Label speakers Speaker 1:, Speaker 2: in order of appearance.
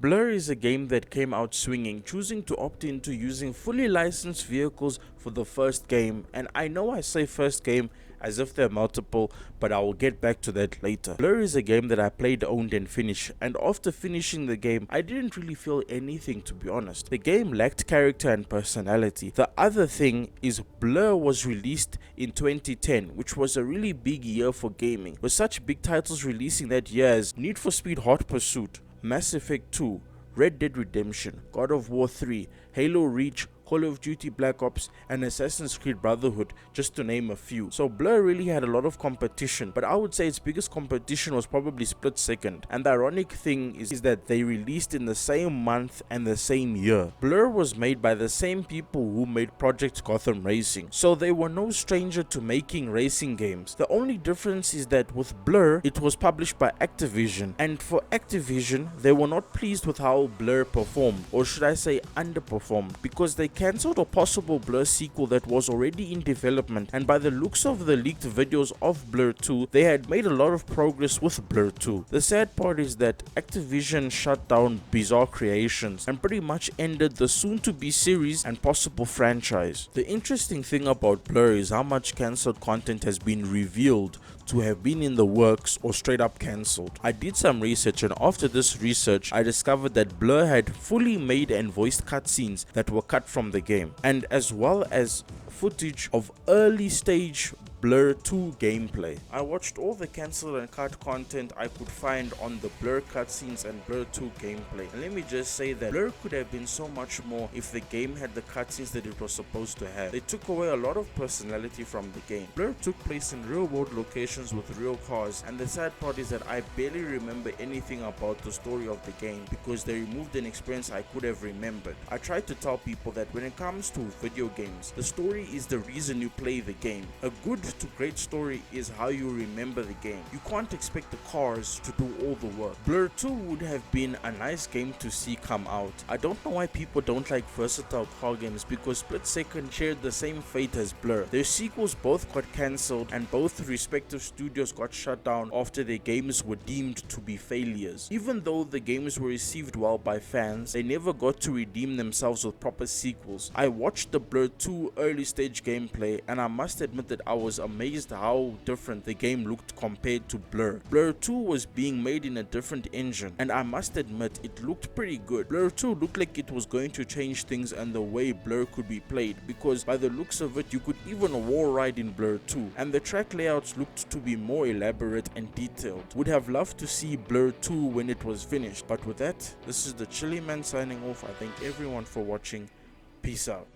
Speaker 1: Blur is a game that came out swinging, choosing to opt into using fully licensed vehicles for the first game, and I know I say first game as if they're multiple, but I will get back to that later. Blur is a game that I played, owned and finished, and after finishing the game, I didn't really feel anything, to be honest. The game lacked character and personality. The other thing is Blur was released in 2010, which was a really big year for gaming, with such big titles releasing that year as Need for Speed Hot Pursuit, Mass Effect 2, Red Dead Redemption, God of War 3, Halo Reach, Call of Duty Black Ops, and Assassin's Creed Brotherhood, just to name a few. So Blur really had a lot of competition, but I would say its biggest competition was probably Split Second. And the ironic thing is that they released in the same month and the same year. Blur was made by the same people who made Project Gotham Racing, so they were no stranger to making racing games. The only difference is that with Blur, it was published by Activision, and for Activision, they were not pleased with how Blur performed, or should I say underperformed, because they cancelled a possible Blur sequel that was already in development, and by the looks of the leaked videos of Blur 2, they had made a lot of progress with Blur 2. The sad part is that Activision shut down Bizarre Creations and pretty much ended the soon-to-be series and possible franchise. The interesting thing about Blur is how much cancelled content has been revealed to have been in the works or straight up cancelled. I did some research, and after this research I discovered that Blur had fully made and voiced cutscenes that were cut from the game, and as well as footage of early stage Blur 2 gameplay. I watched all the cancelled and cut content I could find on the Blur cutscenes and Blur 2 gameplay, and let me just say that Blur could have been so much more if the game had the cutscenes that it was supposed to have. They took away a lot of personality from the game. Blur took place in real world locations with real cars, and the sad part is that I barely remember anything about the story of the game because they removed an experience I could have remembered. I tried to tell people that when it comes to video games, the story is the reason you play the game. A good to great story is how you remember the game. You can't expect the cars to do all the work. Blur 2 would have been a nice game to see come out. I don't know why people don't like versatile car games, because Split Second shared the same fate as Blur. Their sequels both got cancelled, and both respective studios got shut down after their games were deemed to be failures. Even though the games were received well by fans, they never got to redeem themselves with proper sequels. I watched the Blur 2 early stage gameplay, and I must admit that I was amazed how different the game looked compared to Blur. Blur 2 was being made in a different engine, and I must admit it looked pretty good. Blur 2 looked like it was going to change things and the way Blur could be played, because by the looks of it you could even wall ride in Blur 2, and the track layouts looked to be more elaborate and detailed. Would have loved to see Blur 2 when it was finished, but with that, this is the Chilly Man signing off. I thank everyone for watching. Peace out.